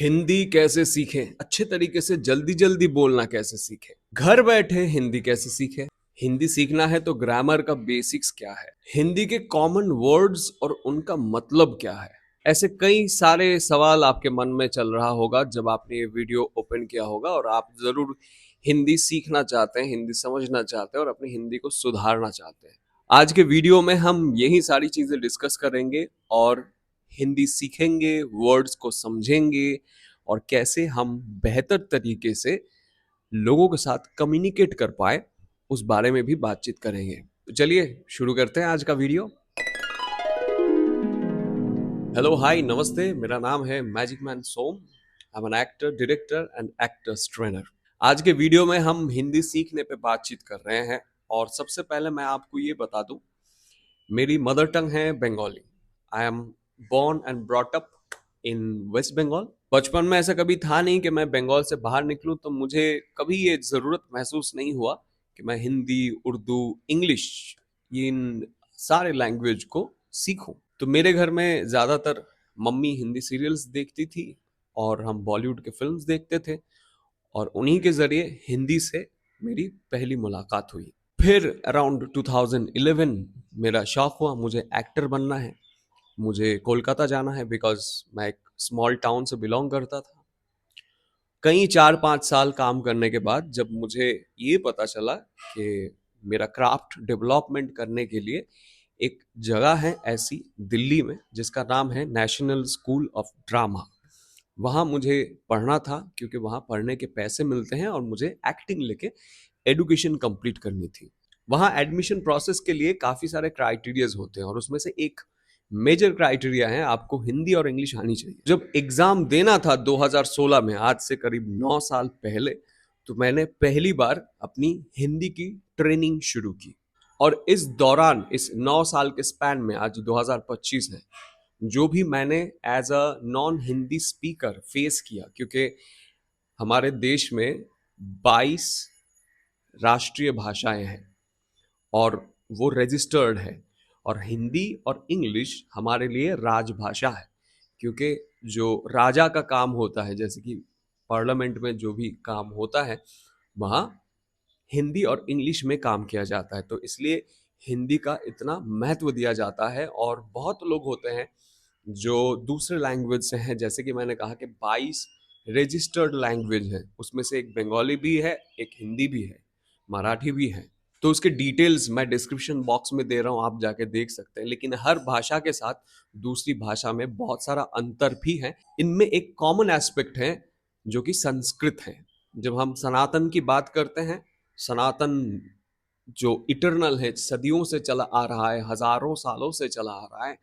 हिंदी कैसे सीखें? अच्छे तरीके से जल्दी-जल्दी बोलना कैसे सीखें? घर बैठे हिंदी कैसे सीखें? हिंदी सीखना है तो ग्रामर का बेसिक्स क्या है? हिंदी के कॉमन वर्ड्स और उनका मतलब क्या है? ऐसे कई सारे सवाल आपके मन में चल रहा होगा जब आपने ये वीडियो ओपन किया होगा और आप ज़रूर हिंदी सीखना चाहते हैं, हिंदी समझना चाहते हैं और अपनी हिंदी को सुधारना चाहते हैं। आज के वीडियो में हम यही सारी चीज़ें डिस्कस करेंगे और हिंदी सीखेंगे, वर्ड्स को समझेंगे और कैसे हम बेहतर तरीके से लोगों के साथ कम्युनिकेट कर पाए, उस बारे में भी बातचीत करेंगे। तो चलिए शुरू करते हैं आज का वीडियो। हेलो, हाय, नमस्ते। मेरा नाम है magic man Som. I am an actor, director and actor's trainer. आज के वीडियो में हम हिंदी सीखने पे बातचीत कर रहे हैं और सबसे पहले मैं आपको ये बता दूं, मेरी मदर टंग है Bengali. I am born and brought up in West Bengal. बचपन में ऐसा कभी था नहीं कि मैं बंगाल से बाहर निकलूं, तो मुझे कभी ये ज़रूरत महसूस नहीं हुआ कि मैं हिंदी, उर्दू, इंग्लिश, इन सारे लैंग्वेज को सीखूं। तो मेरे घर में ज़्यादातर मम्मी हिंदी सीरियल्स देखती थी और हम बॉलीवुड के फिल्म्स देखते थे और उन्हीं के ज़रिए हिंदी से मेरी पहली मुलाकात हुई। फिर अराउंड 2011 मेरा शौक हुआ, मुझे एक्टर बनना है, मुझे कोलकाता जाना है, बिकॉज मैं एक स्मॉल टाउन से बिलोंग करता था। कई 4-5 साल काम करने के बाद जब मुझे ये पता चला कि मेरा क्राफ्ट डेवलपमेंट करने के लिए एक जगह है ऐसी दिल्ली में जिसका नाम है नेशनल स्कूल ऑफ ड्रामा, वहाँ मुझे पढ़ना था क्योंकि वहाँ पढ़ने के पैसे मिलते हैं और मुझे एक्टिंग लेके एडुकेशन कंप्लीट करनी थी। वहाँ एडमिशन प्रोसेस के लिए काफ़ी सारे क्राइटेरियाज होते हैं और उसमें से एक मेजर क्राइटेरिया है आपको हिंदी और इंग्लिश आनी चाहिए। जब एग्ज़ाम देना था 2016 में, आज से करीब 9 साल पहले, तो मैंने पहली बार अपनी हिंदी की ट्रेनिंग शुरू की और इस दौरान, इस 9 साल के स्पैन में, आज 2025 है, जो भी मैंने as a non Hindi speaker face किया, क्योंकि हमारे देश में 22 राष्ट्रीय भाषाएं हैं और वो रजिस्टर्ड है और हिंदी और इंग्लिश हमारे लिए राजभाषा है, क्योंकि जो राजा का काम होता है, जैसे कि पार्लियामेंट में जो भी काम होता है, वहाँ हिंदी और इंग्लिश में काम किया जाता है। तो इसलिए हिंदी का इतना महत्व दिया जाता है और बहुत लोग होते हैं जो दूसरे लैंग्वेज से हैं, जैसे कि मैंने कहा कि 22 रजिस्टर्ड लैंग्वेज है, उसमें से एक बंगाली भी है, एक हिंदी भी है, मराठी भी है। तो उसके डिटेल्स मैं डिस्क्रिप्शन बॉक्स में दे रहा हूँ, आप जाके देख सकते हैं। लेकिन हर भाषा के साथ दूसरी भाषा में बहुत सारा अंतर भी है। इनमें एक कॉमन एस्पेक्ट है जो कि संस्कृत है। जब हम सनातन की बात करते हैं, सनातन जो इटरनल है, सदियों से चला आ रहा है, हजारों सालों से चला आ रहा है,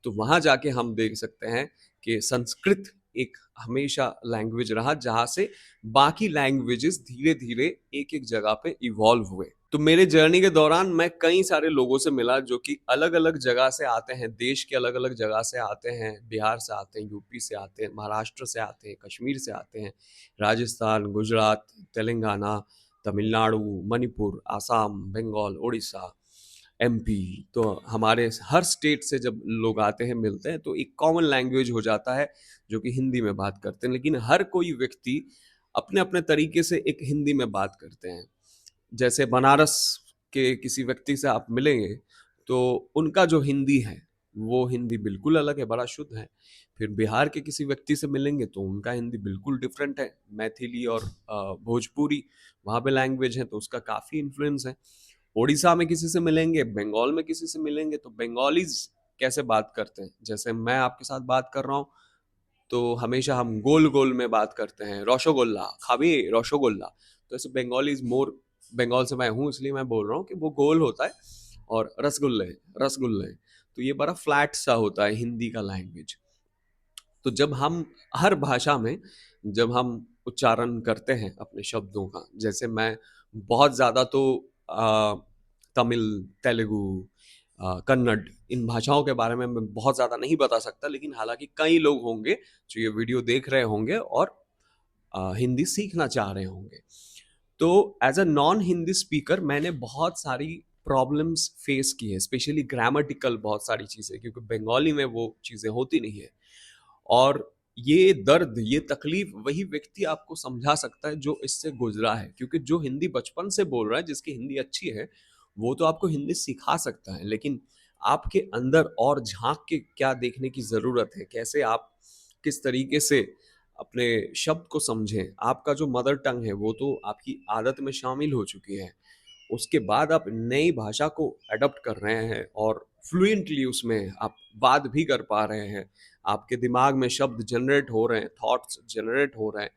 तो वहाँ जाके हम देख सकते हैं कि संस्कृत एक हमेशा लैंग्वेज रहा जहाँ से बाकी लैंग्वेजेस धीरे धीरे एक एक जगह पे इवॉल्व हुए। तो मेरे जर्नी के दौरान मैं कई सारे लोगों से मिला जो कि अलग अलग जगह से आते हैं, देश के अलग अलग जगह से आते हैं, बिहार से आते हैं, यूपी से आते हैं, महाराष्ट्र से आते हैं, कश्मीर से आते हैं, राजस्थान, गुजरात, तेलंगाना, तमिलनाडु, मणिपुर, आसाम, बंगाल, उड़ीसा, एमपी। तो हमारे हर स्टेट से जब लोग आते हैं, मिलते हैं, तो एक कॉमन लैंग्वेज हो जाता है जो कि हिंदी में बात करते हैं। लेकिन हर कोई व्यक्ति अपने अपने तरीके से एक हिंदी में बात करते हैं। जैसे बनारस के किसी व्यक्ति से आप मिलेंगे तो उनका जो हिंदी है वो हिंदी बिल्कुल अलग है, बड़ा शुद्ध है। फिर बिहार के किसी व्यक्ति से मिलेंगे तो उनका हिंदी बिल्कुल डिफरेंट है, मैथिली और भोजपुरी वहाँ पे लैंग्वेज है, तो उसका काफ़ी इन्फ्लुएंस है। उड़ीसा में किसी से मिलेंगे, बंगाल में किसी से मिलेंगे, तो बंगालीज कैसे बात करते हैं, जैसे मैं आपके साथ बात कर रहा हूँ, तो हमेशा हम गोल गोल में बात करते हैं, रसगोल्ला खाबे, रसगोल्ला। तो ऐसे बंगालीज मोर, बंगाल से मैं हूँ इसलिए मैं बोल रहा हूँ कि वो गोल होता है और रसगुल्ले, रसगुल्ले, तो ये बड़ा फ्लैट सा होता है हिंदी का लैंग्वेज। तो जब हम हर भाषा में जब हम उच्चारण करते हैं अपने शब्दों का, जैसे मैं बहुत ज़्यादा तो तमिल, तेलुगु, कन्नड़, इन भाषाओं के बारे में मैं बहुत ज़्यादा नहीं बता सकता, लेकिन हालांकि कई लोग होंगे जो ये वीडियो देख रहे होंगे और हिंदी सीखना चाह रहे होंगे। तो as a non Hindi speaker मैंने बहुत सारी प्रॉब्लम्स फेस की है, स्पेशली ग्रामेटिकल बहुत सारी चीज़ें, क्योंकि बंगाली में वो चीज़ें होती नहीं है। और ये दर्द, ये तकलीफ वही व्यक्ति आपको समझा सकता है जो इससे गुजरा है, क्योंकि जो हिंदी बचपन से बोल रहा है, जिसकी हिंदी अच्छी है, वो तो आपको हिंदी सिखा सकता है, लेकिन आपके अंदर और झांक के क्या देखने की जरूरत है, कैसे आप किस तरीके से अपने शब्द को समझें। आपका जो मदर टंग है वो तो आपकी आदत में शामिल हो चुकी है, उसके बाद आप नई भाषा को अडॉप्ट कर रहे हैं और फ्लुएंटली उसमें आप बात भी कर पा रहे हैं, आपके दिमाग में शब्द जनरेट हो रहे हैं, थॉट्स जनरेट हो रहे हैं,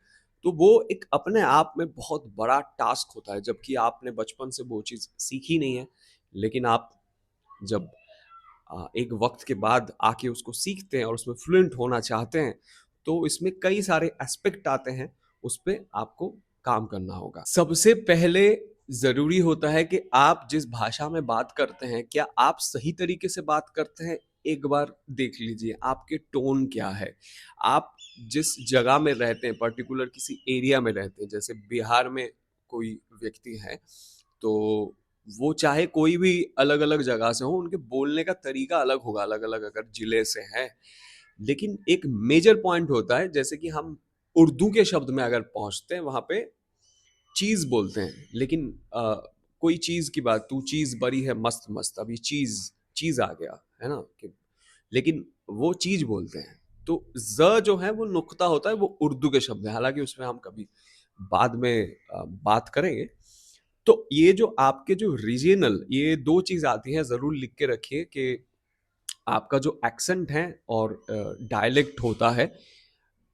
तो वो एक अपने आप में बहुत बड़ा टास्क होता है, जबकि आपने बचपन से वो चीज़ सीखी नहीं है। लेकिन आप जब एक वक्त के बाद आके उसको सीखते हैं और उसमें फ्लुएंट होना चाहते हैं, तो इसमें कई सारे एस्पेक्ट आते हैं, उस पे आपको काम करना होगा। सबसे पहले ज़रूरी होता है कि आप जिस भाषा में बात करते हैं, क्या आप सही तरीके से बात करते हैं? एक बार देख लीजिए, आपके टोन क्या है? आप जिस जगह में रहते हैं, पर्टिकुलर किसी एरिया में रहते हैं, जैसे बिहार में कोई व्यक्ति है, तो वो चाहे कोई भी अलग-अलग जगह से हो, उनके बोलने का तरीका अलग होगा, अलग-अलग अगर जिले से हैं। लेकिन एक मेजर पॉइंट होता है, जैसे कि हम उर्दू के शब्द में अगर पहुँचते हैं, वहाँ पे चीज़ बोलते हैं, लेकिन कोई चीज़ की बात, तू चीज़ बड़ी है मस्त-मस्त, अभी चीज़ चीज़ आ गया, है ना? कि लेकिन वो चीज़ बोलते हैं। तो ज़ जो है वो नुक्ता होता है, वो उर्दू के शब्द है, हालाँकि उसमें हम कभी बाद में बात करेंगे। तो ये जो आपके जो रीजनल, ये 2 चीज़ आती हैं, ज़रूर लिख के रखिए कि आपका जो एक्सेंट है और डायलेक्ट होता है,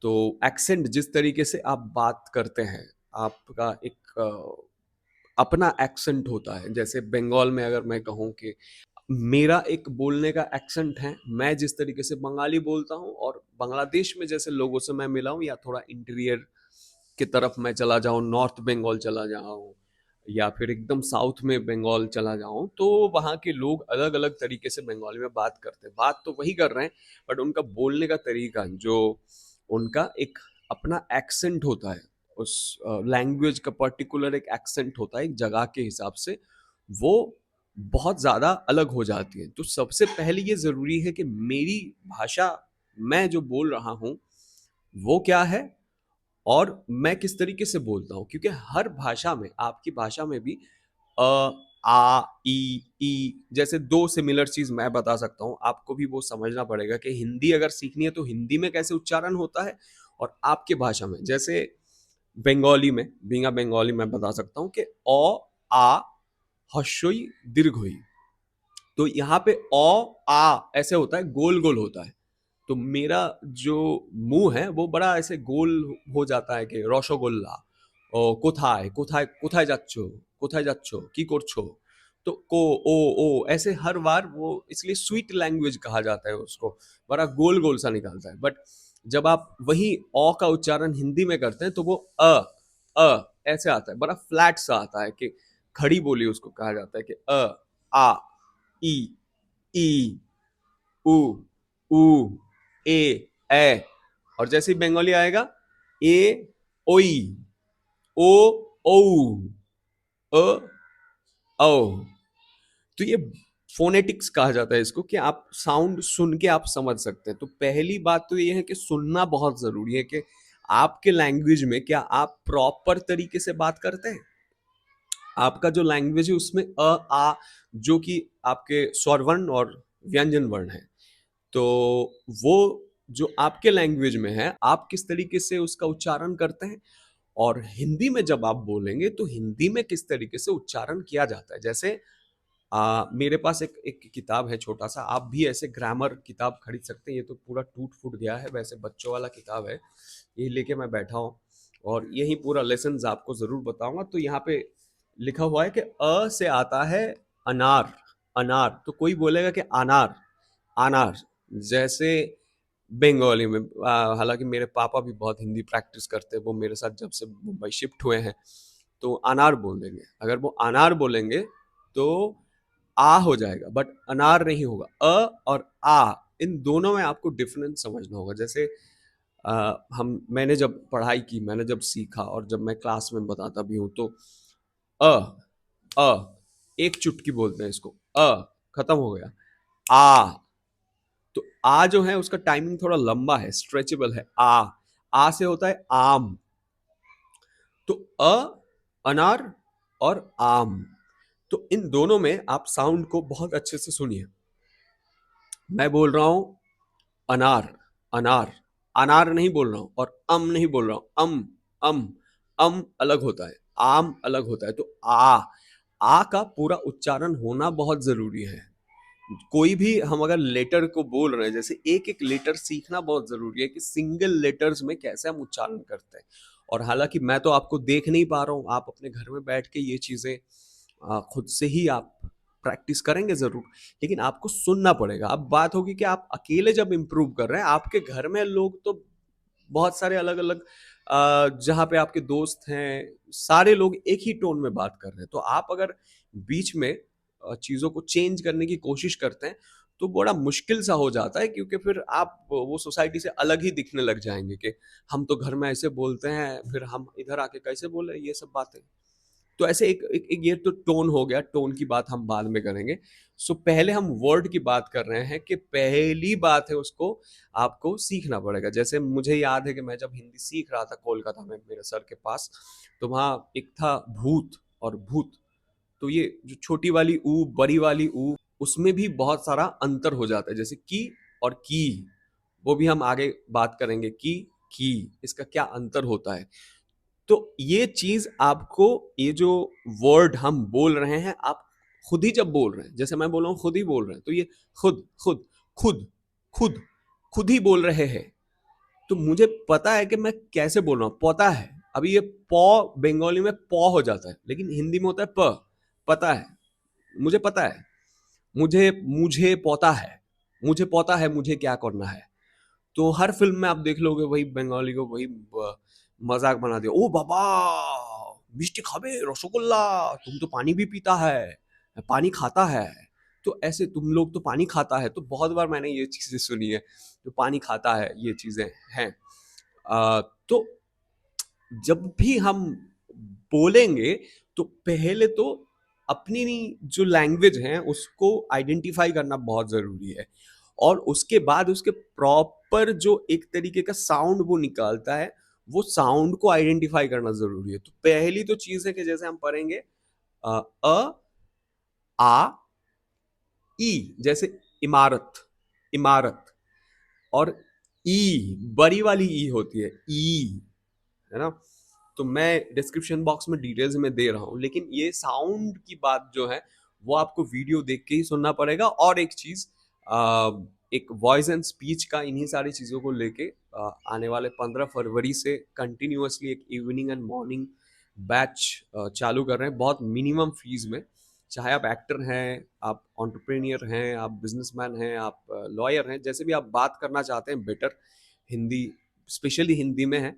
तो एक्सेंट जिस तरीके से आप बात करते हैं, आपका एक अपना एक्सेंट होता है। जैसे बंगाल में अगर मैं कहूँ कि मेरा एक बोलने का एक्सेंट है, मैं जिस तरीके से बंगाली बोलता हूँ, और बांग्लादेश में जैसे लोगों से मैं मिला हूँ, या थोड़ा इंटीरियर की तरफ मैं चला जाऊँ, नॉर्थ बंगाल चला जाऊँ, या फिर एकदम साउथ में बंगाल चला जाऊँ, तो वहाँ के लोग अलग-अलग तरीके से बंगाली में बात करते हैं। बात तो वही कर रहे हैं, बट उनका बोलने का तरीका, जो उनका एक अपना एक्सेंट होता है, उस लैंग्वेज का पर्टिकुलर एक एक्सेंट होता है, एक जगह के हिसाब से, वो बहुत ज़्यादा अलग हो जाती है। तो सबसे पहले ये ज़रूरी है कि मेरी भाषा, मैं जो बोल रहा हूँ, वो क्या है और मैं किस तरीके से बोलता हूँ, क्योंकि हर भाषा में, आपकी भाषा में भी अ, आ, ई जैसे 2 सिमिलर चीज़ मैं बता सकता हूँ, आपको भी वो समझना पड़ेगा कि हिंदी अगर सीखनी है तो हिंदी में कैसे उच्चारण होता है, और आपके भाषा में जैसे बंगाली में, बींगा बंगाली में बता सकता हूँ कि अ, आ, हर्षोई, दीर्घोई। तो यहाँ पे आ ऐसे होता है, गोल गोल होता है। तो मेरा जो मुंह है वो बड़ा ऐसे गोल हो जाता है कि रसगोल्ला, ও কোথায় কোথায় কোথায় যাচ্ছ, কোথায় যাচ্ছ, কি করছো, तो को ओ ऐसे हर बार, वो इसलिए स्वीट लैंग्वेज कहा जाता है उसको, बड़ा गोल गोल सा निकालता है। बट जब आप वही औ का उच्चारण हिंदी में करते हैं, तो वो अ ऐसे आता है, बड़ा फ्लैट सा आता है, कि खड़ी बोली उसको कहा जाता है, कि आ ई ई उ ऊ ए और जैसे ही बंगाली आएगा, ए ओई, ओ औ, अ औ। तो ये फोनेटिक्स कहा जाता है इसको, कि आप साउंड सुन के आप समझ सकते हैं। तो पहली बात तो ये है कि सुनना बहुत जरूरी है, कि आपके लैंग्वेज में क्या आप प्रॉपर तरीके से बात करते हैं। आपका जो लैंग्वेज है उसमें आ, जो कि आपके स्वर वर्ण और व्यंजन वर्ण है, तो वो जो आपके लैंग्वेज में है, आप किस तरीके से उसका उच्चारण करते हैं, और हिंदी में जब आप बोलेंगे तो हिंदी में किस तरीके से उच्चारण किया जाता है। जैसे मेरे पास एक एक किताब है छोटा सा, आप भी ऐसे ग्रामर किताब खरीद सकते हैं। ये तो पूरा टूट फूट गया है, वैसे बच्चों वाला किताब है, ये लेके मैं बैठा हूँ, और यही पूरा लेसन आपको जरूर बताऊंगा। तो यहाँ पे लिखा हुआ है कि अ से आता है अनार, अनार, तो कोई बोलेगा कि अनार, अनार, जैसे बंगाली में। हालांकि मेरे पापा भी बहुत हिंदी प्रैक्टिस करते हैं, वो मेरे साथ जब से मुंबई शिफ्ट हुए हैं, तो अनार बोल देंगे। अगर वो अनार बोलेंगे तो आ हो जाएगा, बट अनार नहीं होगा। और आ, इन दोनों में आपको डिफरेंस समझना होगा। जैसे हम मैंने जब पढ़ाई की, मैंने जब सीखा, और जब मैं क्लास में बताता भी हूँ, तो अ अ एक चुटकी बोलते हैं इसको, खत्म हो गया। आ, तो आ जो है उसका टाइमिंग थोड़ा लंबा है, स्ट्रेचेबल है। आ से होता है आम। तो अनार और आम, तो इन दोनों में आप साउंड को बहुत अच्छे से सुनिए। मैं बोल रहा हूं अनार, अनार, अनार नहीं बोल रहा हूं, और नहीं बोल रहा हूं, अम अलग होता है, आम अलग होता है। तो आ का पूरा उच्चारण होना बहुत जरूरी है। कोई भी हम अगर लेटर को बोल रहे हैं, जैसे एक एक लेटर सीखना बहुत जरूरी है कि सिंगल लेटर्स में कैसे हम उच्चारण करते हैं। और हालांकि मैं तो आपको देख नहीं पा रहा हूं, आप अपने घर में बैठ के ये चीजें खुद से ही आप प्रैक्टिस करेंगे जरूर, लेकिन आपको सुनना पड़ेगा। अब बात होगी कि आप अकेले जब इम्प्रूव कर रहे हैं, आपके घर में लोग तो बहुत सारे अलग अलग, जहाँ पे आपके दोस्त हैं, सारे लोग एक ही टोन में बात कर रहे हैं। तो आप अगर बीच में चीजों को चेंज करने की कोशिश करते हैं तो बड़ा मुश्किल सा हो जाता है, क्योंकि फिर आप वो सोसाइटी से अलग ही दिखने लग जाएंगे कि हम तो घर में ऐसे बोलते हैं, फिर हम इधर आके कैसे बोले ये सब बातें। तो ऐसे एक ये तो टोन हो गया, टोन की बात हम बाद में करेंगे। सो पहले हम वर्ड की बात कर रहे हैं कि पहली बात है उसको आपको सीखना पड़ेगा। जैसे मुझे याद है कि मैं जब हिंदी सीख रहा था कोलकाता में मेरे सर के पास, तो वहाँ एक था भूत और भूत। तो ये जो छोटी वाली ऊ, बड़ी वाली ऊ, उसमें भी बहुत सारा अंतर हो जाता है। जैसे की और की, वो भी हम आगे बात करेंगे की इसका क्या अंतर होता है। तो ये चीज आपको, ये जो वर्ड हम बोल रहे हैं, आप खुद ही जब बोल रहे हैं, जैसे मैं बोल रहा हूँ खुद ही बोल रहे हैं, तो ये खुद खुद खुद खुद खुद ही बोल रहे हैं। तो मुझे पता है कि मैं कैसे बोल रहा हूँ, पता है। अभी ये पौ बंगाली में पौ हो जाता है, लेकिन हिंदी में होता है प। पता है, मुझे पता है, मुझे मुझे पता है, मुझे पता है मुझे क्या करना है। तो हर फिल्म में आप देख लोगे वही बंगाली को वही मजाक बना दिया, ओ बाबा मिष्टी खाबे रसगुल्ला, तुम तो पानी भी पीता है, पानी खाता है। तो ऐसे तुम लोग तो पानी खाता है, तो बहुत बार मैंने ये चीजें सुनी है, तो पानी खाता है, ये चीजें हैं। तो जब भी हम बोलेंगे तो पहले तो अपनी जो लैंग्वेज है उसको आइडेंटिफाई करना बहुत जरूरी है, और उसके बाद उसके प्रॉपर जो एक तरीके का साउंड वो निकालता है, वो साउंड को आइडेंटिफाई करना जरूरी है। तो पहली तो चीज है कि जैसे हम पढ़ेंगे अ आ ई, जैसे इमारत, इमारत, और ई बड़ी वाली ई होती है, ई, है ना। तो मैं डिस्क्रिप्शन बॉक्स में डिटेल्स में दे रहा हूँ, लेकिन ये साउंड की बात जो है वो आपको वीडियो देख के ही सुनना पड़ेगा। और एक चीज, एक वॉइस एंड स्पीच का इन्हीं सारी चीज़ों को लेके आने वाले 15 फरवरी से कंटिन्यूअसली एक इवनिंग एंड मॉर्निंग बैच चालू कर रहे हैं, बहुत मिनिमम फीस में। चाहे आप एक्टर हैं, आप ऑन्टरप्रेन्योर हैं, आप बिजनेसमैन हैं, आप लॉयर हैं, जैसे भी आप बात करना चाहते हैं बेटर हिंदी, स्पेशली हिंदी में है,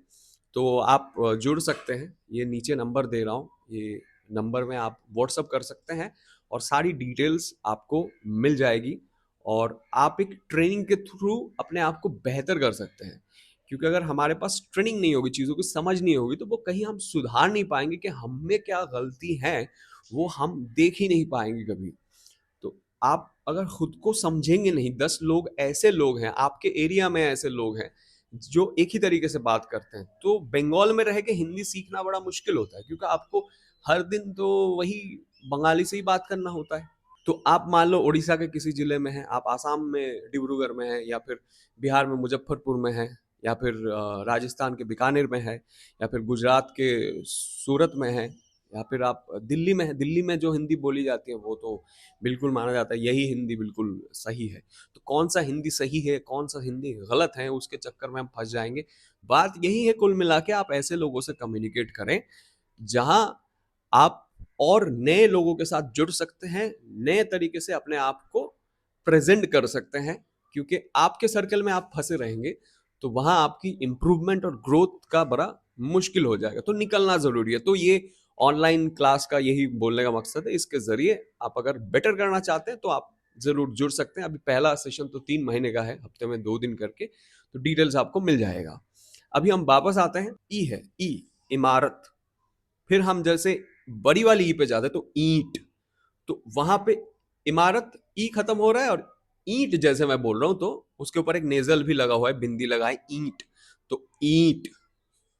तो आप जुड़ सकते हैं। ये नीचे नंबर दे रहा हूँ, ये नंबर में आप व्हाट्सअप कर सकते हैं और सारी डिटेल्स आपको मिल जाएगी, और आप एक ट्रेनिंग के थ्रू अपने आप को बेहतर कर सकते हैं। क्योंकि अगर हमारे पास ट्रेनिंग नहीं होगी, चीज़ों की समझ नहीं होगी, तो वो कहीं हम सुधार नहीं पाएंगे कि हम में क्या गलती है, वो हम देख ही नहीं पाएंगे कभी। तो आप अगर खुद को समझेंगे नहीं, 10 लोग ऐसे लोग हैं आपके एरिया में, ऐसे लोग हैं जो एक ही तरीके से बात करते हैं, तो बंगाल में रह के हिंदी सीखना बड़ा मुश्किल होता है, क्योंकि आपको हर दिन तो वही बंगाली से ही बात करना होता है। तो आप मान लो उड़ीसा के किसी जिले में हैं, आप आसाम में डिब्रूगढ़ में हैं, या फिर बिहार में मुजफ्फरपुर में हैं, या फिर राजस्थान के बीकानेर में है, या फिर गुजरात के सूरत में है, या फिर आप दिल्ली में हैं। दिल्ली में जो हिंदी बोली जाती है वो तो बिल्कुल माना जाता है यही हिंदी बिल्कुल सही है। तो कौन सा हिंदी सही है, कौन सा हिंदी गलत है, उसके चक्कर में हम फंस जाएंगे। बात यही है कुल मिला के, आप ऐसे लोगों से कम्युनिकेट करें जहां आप और नए लोगों के साथ जुड़ सकते हैं, नए तरीके से अपने आप को प्रेजेंट कर सकते हैं। क्योंकि आपके सर्कल में आप फंसे रहेंगे तो वहां आपकी इंप्रूवमेंट और ग्रोथ का बड़ा मुश्किल हो जाएगा, तो निकलना जरूरी है। तो ये ऑनलाइन क्लास का यही बोलने का मकसद है। इसके जरिए आप अगर बेटर करना चाहते हैं तो आप जरूर जुड़ सकते हैं। अभी पहला सेशन तो 3 महीने का है, हफ्ते में 2 दिन करके, तो डिटेल्स आपको मिल जाएगा। अभी हम वापस आते हैं, ई है, ई इमारत। फिर हम जैसे बड़ी वाली ई पे जाते हैं तो ईंट, तो वहां पे इमारत ई खत्म हो रहा है और ईंट जैसे मैं बोल रहा हूं तो उसके ऊपर एक नेजल भी लगा हुआ है, बिंदी लगा है, ईंट। तो ईंट,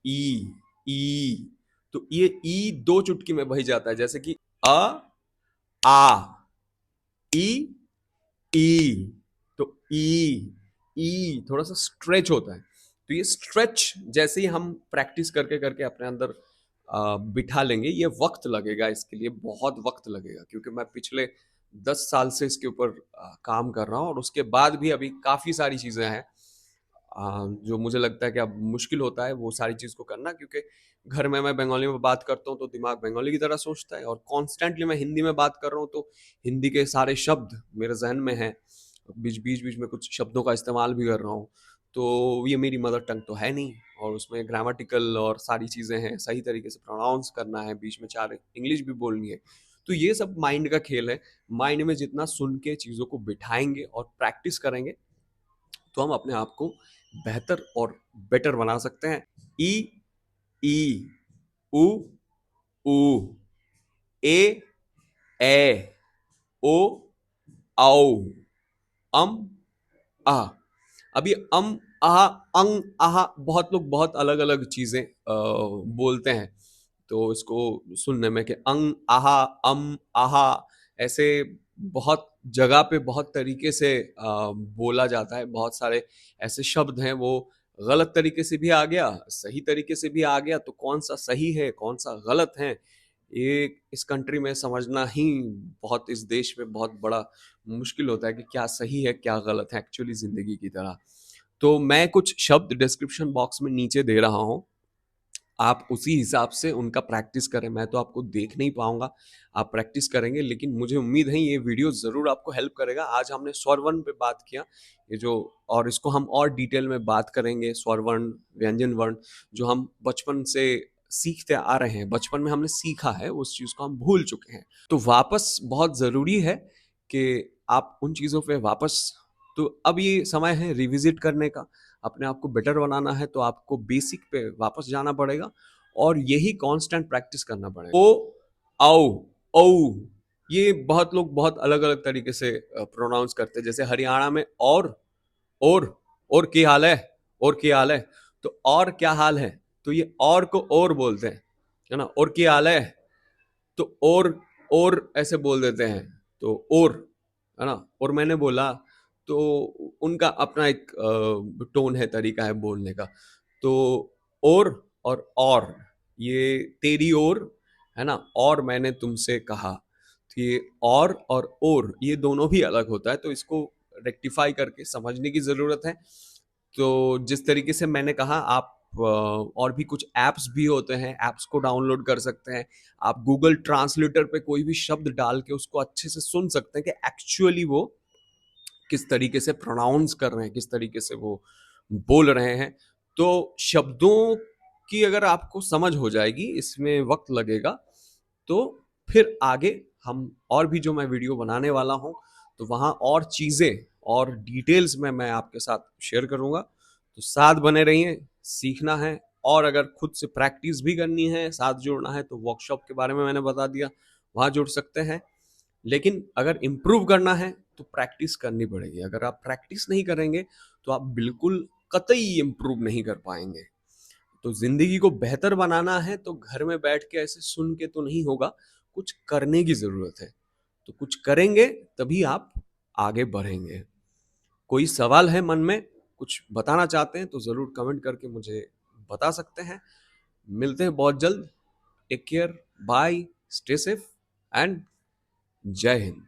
ई, ई। तो ये ई दो चुटकी में बह जाता है, जैसे कि अ, आ, ई, ई। तो ई थोड़ा सा स्ट्रेच होता है। तो ये स्ट्रेच जैसे ही हम प्रैक्टिस करके करके अपने अंदर बिठा लेंगे, ये वक्त लगेगा, इसके लिए बहुत वक्त लगेगा, क्योंकि मैं पिछले 10 साल से इसके ऊपर काम कर रहा हूँ, और उसके बाद भी अभी काफ़ी सारी चीज़ें हैं जो मुझे लगता है कि अब मुश्किल होता है वो सारी चीज़ को करना, क्योंकि घर में मैं बंगाली में बात करता हूँ तो दिमाग बंगाली की तरह सोचता है, और कॉन्स्टेंटली मैं हिंदी में बात कर रहा हूँ तो हिंदी के सारे शब्द मेरे जहन में हैं, बीच में कुछ शब्दों का इस्तेमाल भी कर रहा हूँ। तो ये मेरी मदर टंग तो है नहीं, और उसमें ग्रामेटिकल और सारी चीज़ें हैं, सही तरीके से प्रोनाउंस करना है, बीच में 4 इंग्लिश भी बोलनी है। तो ये सब माइंड का खेल है। माइंड में जितना सुन के चीज़ों को बिठाएँगे और प्रैक्टिस करेंगे, तो हम अपने आप को बेहतर और बेटर बना सकते हैं। ई, ई, उ, ऊ, ए, ए, ओ, औ, अम, आ। अब ये आह, आह बहुत लोग बहुत अलग-अलग चीज़ें बोलते हैं। तो इसको सुनने में कि आहा, आहा, ऐसे बहुत जगह पे बहुत तरीके से बोला जाता है। बहुत सारे ऐसे शब्द हैं, वो गलत तरीके से भी आ गया, सही तरीके से भी आ गया, तो कौन-सा सही है, कौन-सा गलत है, ये इस कंट्री में समझना ही बहुत, इस देश में बहुत बड़ा मुश्किल होता है कि क्या सही है, क्या गलत है एक्चुअली ज़िंदगी की तरह। तो मैं कुछ शब्द डिस्क्रिप्शन बॉक्स में नीचे दे रहा हूँ, आप उसी हिसाब से उनका प्रैक्टिस करें। मैं तो आपको देख नहीं पाऊँगा, आप प्रैक्टिस करेंगे, लेकिन मुझे उम्मीद है ये वीडियो ज़रूर आपको हेल्प करेगा। आज हमने स्वर वर्ण पे बात किया, ये जो, और इसको हम और डिटेल में बात करेंगे, स्वर वर्ण, व्यंजन वर्ण, जो हम बचपन से सीखते आ रहे हैं, बचपन में हमने सीखा है, उस चीज़ को हम भूल चुके हैं। तो वापस बहुत ज़रूरी है कि आप उन चीज़ों पे वापस, तो अब ये समय है रिविज़िट करने का, अपने आप को बेटर बनाना है, तो आपको बेसिक पे वापस जाना पड़ेगा, और यही कांस्टेंट प्रैक्टिस करना पड़ेगा। ओ, औ, औ, ये बहुत लोग बहुत अलग-अलग तरीके से प्रोनाउंस करते हैं। जैसे हरियाणा में और और क्या हाल है? और क्या हाल है? तो और क्या हाल है? तो ये और को और बोलते हैं, है ना? और क्या हाल है? तो और ऐसे बोल देते हैं, तो और, है ना? और मैंने बोला, तो उनका अपना एक टोन है, तरीका है बोलने का। तो और ये तेरी ओर, है ना? और मैंने तुमसे कहा, तो ये और ये दोनों भी अलग होता है, तो इसको रेक्टिफाई करके समझने की ज़रूरत है। तो जिस तरीके से मैंने कहा, आप और भी कुछ ऐप्स भी होते हैं, ऐप्स को डाउनलोड कर सकते हैं। आप गूगल ट्रांसलेटर पे कोई भी शब्द डाल के उसको अच्छे से सुन सकते हैं कि एक्चुअली वो किस तरीके से प्रोनाउंस कर रहे हैं, किस तरीके से वो बोल रहे हैं। तो शब्दों की अगर आपको समझ हो जाएगी, इसमें वक्त लगेगा, तो फिर आगे हम और भी जो मैं वीडियो बनाने वाला हूँ, तो वहाँ और चीज़ें और डिटेल्स में मैं आपके साथ शेयर करूँगा। तो साथ बने रहिए, सीखना है, और अगर खुद से प्रैक्टिस भी करनी है, साथ जुड़ना है, तो वर्कशॉप के बारे में मैंने बता दिया, वहाँ जुड़ सकते हैं। लेकिन अगर इम्प्रूव करना है तो प्रैक्टिस करनी पड़ेगी। अगर आप प्रैक्टिस नहीं करेंगे तो आप बिल्कुल कतई इम्प्रूव नहीं कर पाएंगे। तो ज़िंदगी को बेहतर बनाना है तो घर में बैठ के ऐसे सुन के तो नहीं होगा, कुछ करने की ज़रूरत है। तो कुछ करेंगे तभी आप आगे बढ़ेंगे। कोई सवाल है मन में, कुछ बताना चाहते हैं, तो ज़रूर कमेंट करके मुझे बता सकते हैं। मिलते हैं बहुत जल्द। Take care, bye, stay safe, and जय हिंद।